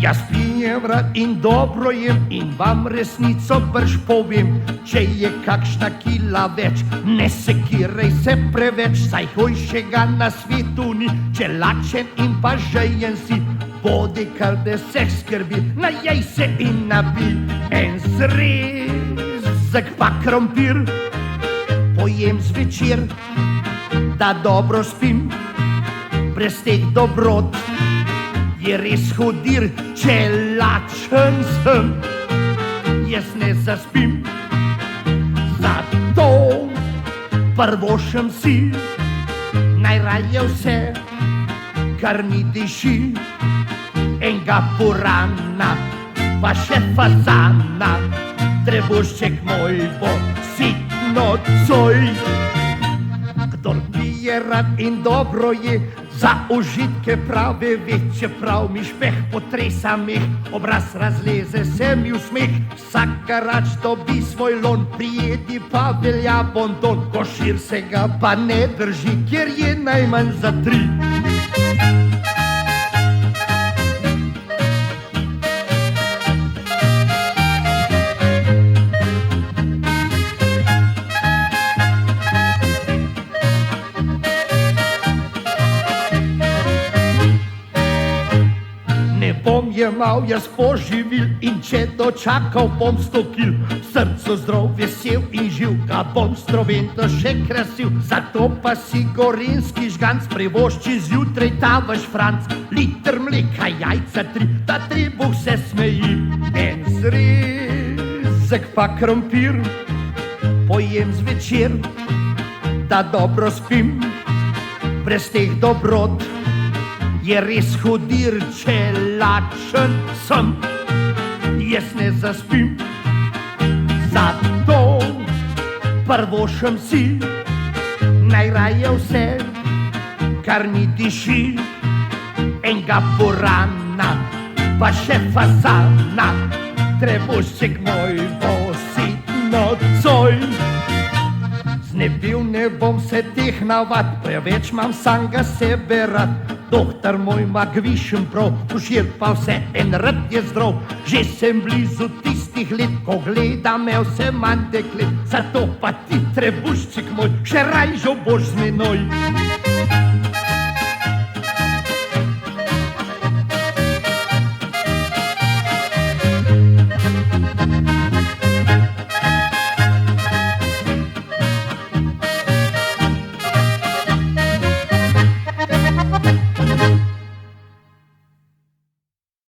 Jaz pijem rad in dobro jem in vam resnico brž povem, če je kakšna kila več, ne sekirej se preveč, saj hujšega na svetu ni, če lačen in pa žejen si, bodi kar da se skrbi, najej se in napi, en zrezek pa krompir, pojem zvečer, da dobro spim, brez teh dobrot je res hudir, če lačen sem, jaz ne zaspim. Zato prvošem si najraje vse, kar mi diši, enega purana, pa še fazana, trebušček moj bo sitno coj. Kdor pije rad in dobro je, za užitke prave ve, čeprav mi špeh potresa meh, obraz razleze se mi v smeh, vsak garač dobi svoj lon, prijedi pa velja bonton, košir se ga pa ne drži, ker je najmanj za 3. Bom jemal jaz poživil in če dočakal bom 100 kil, srcu zdrav, vesel in živ, ga bom strovento še krasil, zato pa si gorenjski žganc privošči zjutraj ta vaš Franc, liter mleka, jajca 3, ta trebuh se smeji, en zrezek pa krompir, pojem zvečer, da dobro spim, brez teh dobrot je res hudir, če lačen sem, jaz ne zaspim. Zato prvošem si najraje vse, kar mi diši, enega purana, pa še fazana, trebušček moj bo sitno coj. Znebil ne bom se teh navad, preveč imam samega sebe rad, doktor moj ima gvišen prav, košir pa vse en rad je zdrav, že sem blizu tistih let, ko gleda me vse manj deklet, zato pa ti trebušček moj, še rajžo boš z menoj.